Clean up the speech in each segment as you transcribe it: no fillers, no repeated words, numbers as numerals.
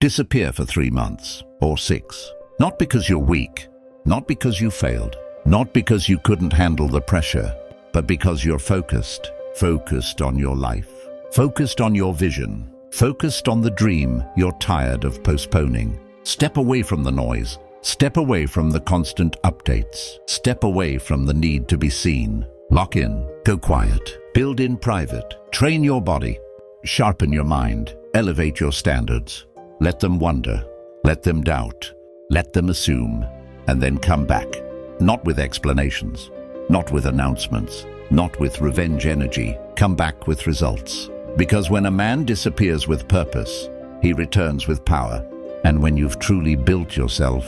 Disappear for 3 months or 6. Not because you're weak, not because you failed, not because you couldn't handle the pressure, but because you're focused. Focused on your life, focused on your vision, focused on the dream you're tired of postponing. Step away from the noise. Step away from the constant updates. Step away from the need to be seen. Lock in. Go quiet. Build in private. Train your body. Sharpen your mind. Elevate your standards. Let them wonder. Let them doubt. Let them assume. And then come back. Not with explanations. Not with announcements. Not with revenge energy. Come back with results. Because when a man disappears with purpose, he returns with power. And when you've truly built yourself,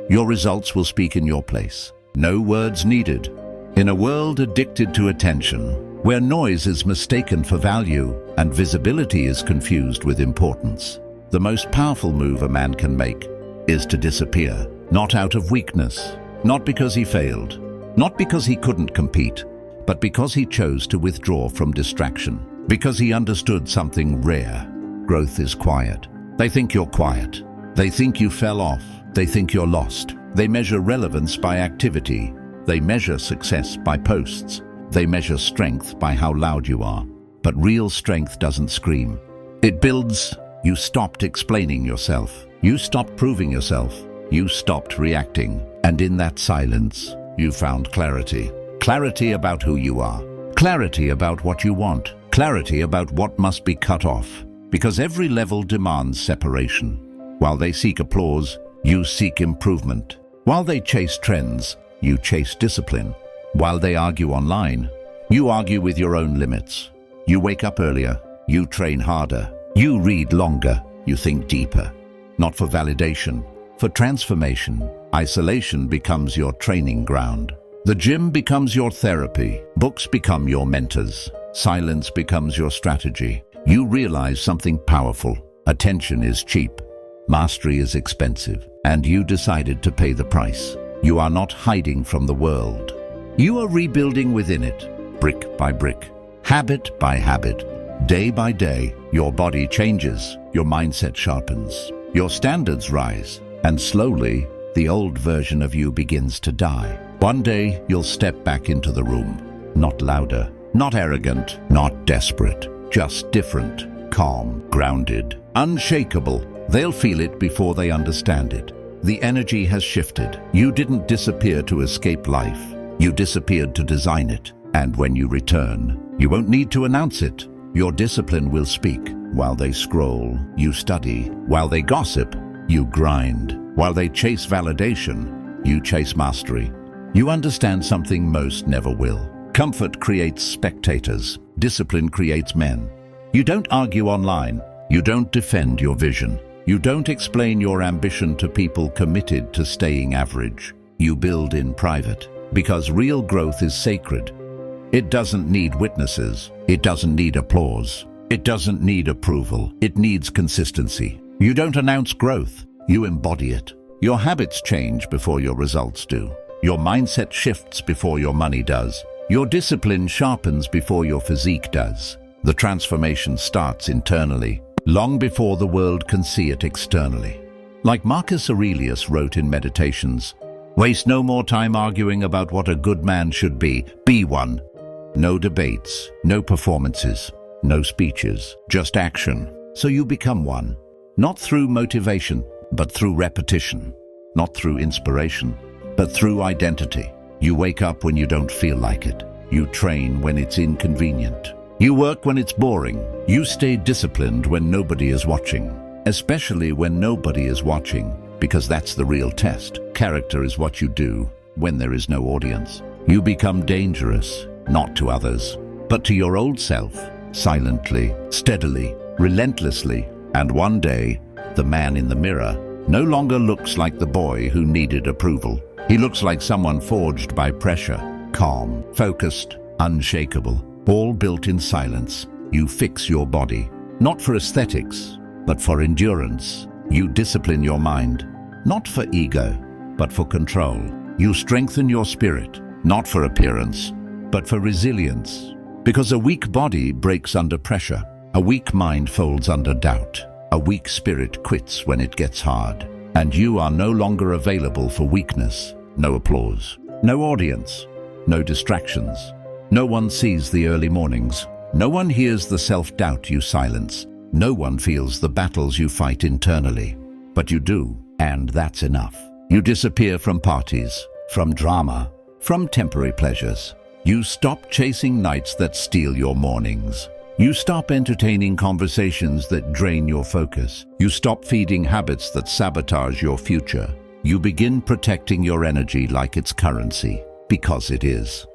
your results will speak in your place. No words needed. In a world addicted to attention, where noise is mistaken for value and visibility is confused with importance, the most powerful move a man can make is to disappear. Not out of weakness, not because he failed, not because he couldn't compete, but because he chose to withdraw from distraction. Because he understood something rare. Growth is quiet. They think you're quiet. They think you fell off. They think you're lost. They measure relevance by activity. They measure success by posts. They measure strength by how loud you are. But real strength doesn't scream. It builds. You stopped explaining yourself. You stopped proving yourself. You stopped reacting. And in that silence, you found clarity. Clarity about who you are. Clarity about what you want. Clarity about what must be cut off. Because every level demands separation. While they seek applause, you seek improvement. While they chase trends, you chase discipline. While they argue online, you argue with your own limits. You wake up earlier. You train harder. You read longer. You think deeper. Not for validation, for transformation. Isolation becomes your training ground. The gym becomes your therapy. Books become your mentors. Silence becomes your strategy. You realize something powerful. Attention is cheap. Mastery is expensive. And you decided to pay the price. You are not hiding from the world. You are rebuilding within it, brick by brick, habit by habit. Day by day, your body changes. Your mindset sharpens. Your standards rise. And slowly, the old version of you begins to die. One day, you'll step back into the room. Not louder, not arrogant, not desperate. Just different, calm, grounded, unshakable. They'll feel it before they understand it. The energy has shifted. You didn't disappear to escape life. You disappeared to design it. And when you return, you won't need to announce it. Your discipline will speak. While they scroll, you study. While they gossip, you grind. While they chase validation, you chase mastery. You understand something most never will. Comfort creates spectators. Discipline creates men. You don't argue online. You don't defend your vision. You don't explain your ambition to people committed to staying average. You build in private. Because real growth is sacred. It doesn't need witnesses. It doesn't need applause. It doesn't need approval. It needs consistency. You don't announce growth. You embody it. Your habits change before your results do. Your mindset shifts before your money does. Your discipline sharpens before your physique does. The transformation starts internally, long before the world can see it externally. Like Marcus Aurelius wrote in Meditations, "Waste no more time arguing about what a good man should be one." No debates, no performances, no speeches, just action. So you become one. Not through motivation, but through repetition. Not through inspiration, but through identity. You wake up when you don't feel like it. You train when it's inconvenient. You work when it's boring. You stay disciplined when nobody is watching. Especially when nobody is watching, because that's the real test. Character is what you do when there is no audience. You become dangerous, not to others, but to your old self, silently, steadily, relentlessly. And one day, the man in the mirror no longer looks like the boy who needed approval. He looks like someone forged by pressure, calm, focused, unshakable, all built in silence. You fix your body, not for aesthetics, but for endurance. You discipline your mind, not for ego, but for control. You strengthen your spirit, not for appearance, but for resilience. Because a weak body breaks under pressure. A weak mind folds under doubt. A weak spirit quits when it gets hard. And you are no longer available for weakness. No applause, no audience, no distractions. No one sees the early mornings. No one hears the self-doubt you silence. No one feels the battles you fight internally. But you do, and that's enough. You disappear from parties, from drama, from temporary pleasures. You stop chasing nights that steal your mornings. You stop entertaining conversations that drain your focus. You stop feeding habits that sabotage your future. You begin protecting your energy like it's currency, because it is.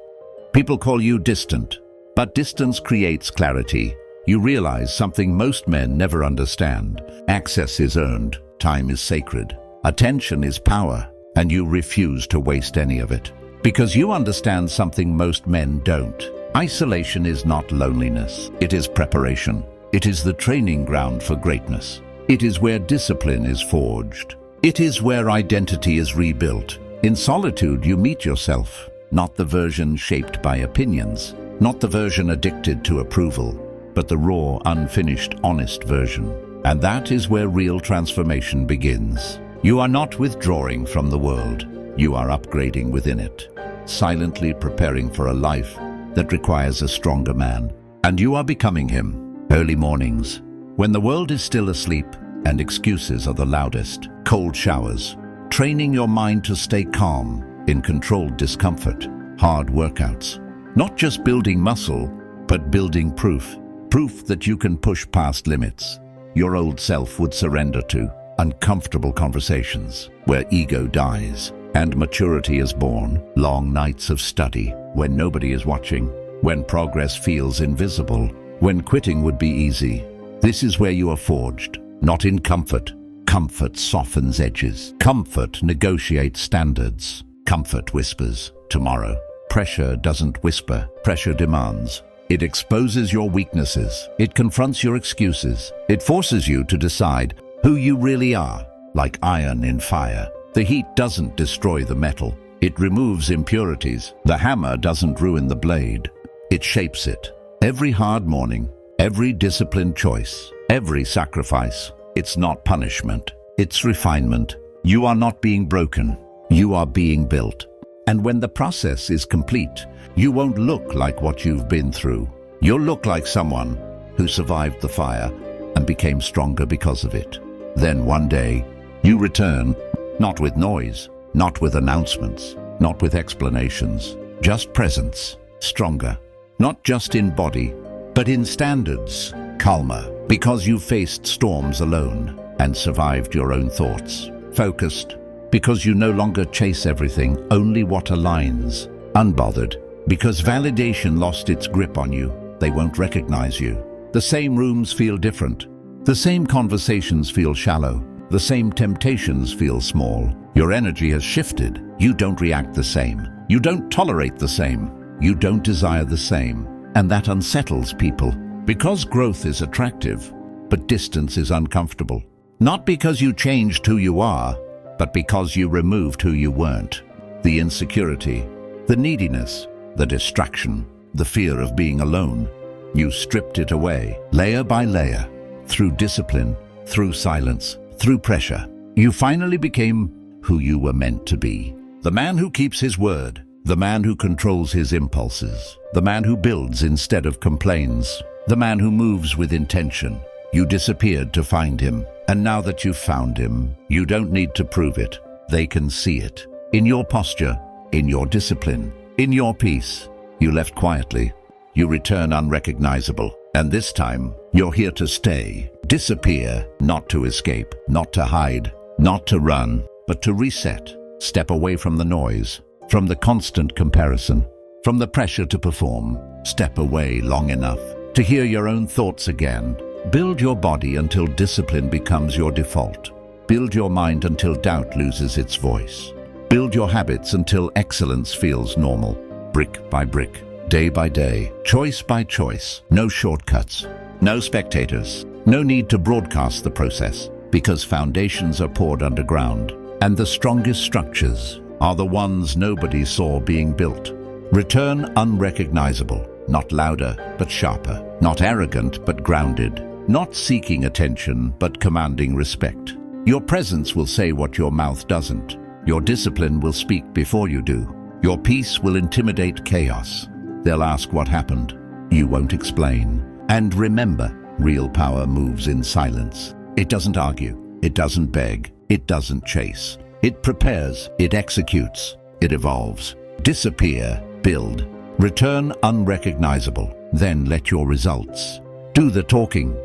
People call you distant, but distance creates clarity. You realize something most men never understand. Access is earned, time is sacred, attention is power, and you refuse to waste any of it. Because you understand something most men don't. Isolation is not loneliness, it is preparation. It is the training ground for greatness. It is where discipline is forged. It is where identity is rebuilt. In solitude, you meet yourself, not the version shaped by opinions, not the version addicted to approval, but the raw, unfinished, honest version. And that is where real transformation begins. You are not withdrawing from the world. You are upgrading within it, silently preparing for a life that requires a stronger man. And you are becoming him. Early mornings, when the world is still asleep and excuses are the loudest. Cold showers, training your mind to stay calm in controlled discomfort. Hard workouts, not just building muscle, but building proof. Proof that you can push past limits your old self would surrender to. Uncomfortable conversations where ego dies and maturity is born. Long nights of study when nobody is watching, when progress feels invisible, when quitting would be easy. This is where you are forged, not in comfort. Comfort softens edges. Comfort negotiates standards. Comfort whispers, tomorrow. Pressure doesn't whisper. Pressure demands. It exposes your weaknesses. It confronts your excuses. It forces you to decide who you really are. Like iron in fire, the heat doesn't destroy the metal. It removes impurities. The hammer doesn't ruin the blade. It shapes it. Every hard morning, every disciplined choice, every sacrifice. It's not punishment. It's refinement. You are not being broken. You are being built. And when the process is complete, you won't look like what you've been through. You'll look like someone who survived the fire and became stronger because of it. Then one day, you return, not with noise, not with announcements, not with explanations, just presence, stronger, not just in body, but in standards, calmer, because you faced storms alone and survived your own thoughts. Focused, because you no longer chase everything, only what aligns. Unbothered, because validation lost its grip on you. They won't recognize you. The same rooms feel different. The same conversations feel shallow. The same temptations feel small. Your energy has shifted. You don't react the same. You don't tolerate the same. You don't desire the same. And that unsettles people. Because growth is attractive, but distance is uncomfortable. Not because you changed who you are, but because you removed who you weren't. The insecurity, the neediness, the distraction, the fear of being alone. You stripped it away, layer by layer, through discipline, through silence, through pressure. You finally became who you were meant to be. The man who keeps his word, the man who controls his impulses, the man who builds instead of complains, the man who moves with intention. You disappeared to find him, and now that you've found him, you don't need to prove it. They can see it. In your posture, in your discipline, in your peace. You left quietly. You return unrecognizable. And this time, you're here to stay. Disappear, not to escape, not to hide, not to run, but to reset. Step away from the noise, from the constant comparison, from the pressure to perform. Step away long enough to hear your own thoughts again. Build your body until discipline becomes your default. Build your mind until doubt loses its voice. Build your habits until excellence feels normal. Brick by brick, day by day, choice by choice. No shortcuts, no spectators. No need to broadcast the process, because foundations are poured underground, and the strongest structures are the ones nobody saw being built. Return unrecognizable, not louder but sharper, not arrogant but grounded, not seeking attention, but commanding respect. Your presence will say what your mouth doesn't. Your discipline will speak before you do. Your peace will intimidate chaos. They'll ask what happened. You won't explain. And remember, real power moves in silence. It doesn't argue. It doesn't beg. It doesn't chase. It prepares. It executes. It evolves. Disappear. Build. Return unrecognizable. Then let your results do the talking.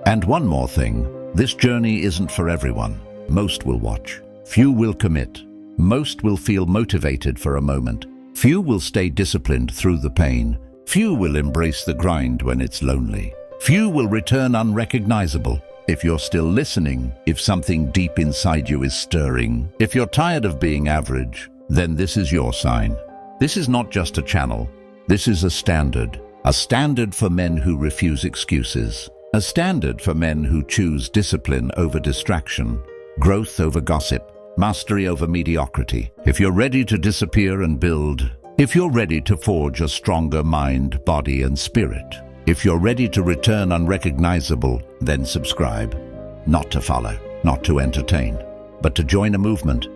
And one more thing. This journey isn't for everyone. Most will watch. Few will commit. Most will feel motivated for a moment. Few will stay disciplined through the pain. Few will embrace the grind when it's lonely. Few will return unrecognizable. If you're still listening, if something deep inside you is stirring, if you're tired of being average, then this is your sign. This is not just a channel. This is a standard. A standard for men who refuse excuses. A standard for men who choose discipline over distraction, growth over gossip, mastery over mediocrity. If you're ready to disappear and build, if you're ready to forge a stronger mind, body, and spirit, if you're ready to return unrecognizable, then subscribe. Not to follow, not to entertain, but to join a movement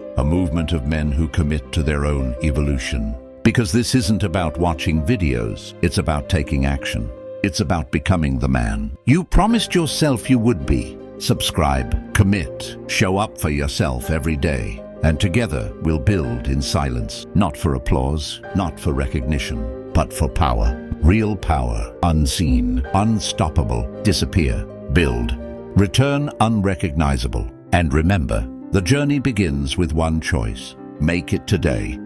of men who commit to their own evolution. Because this isn't about watching videos, it's about taking action. It's about becoming the man you promised yourself you would be. Subscribe, commit, show up for yourself every day, and together we'll build in silence, not for applause, not for recognition, but for power. Real power, unseen, unstoppable. Disappear, build, return unrecognizable. And remember, the journey begins with one choice. Make it today.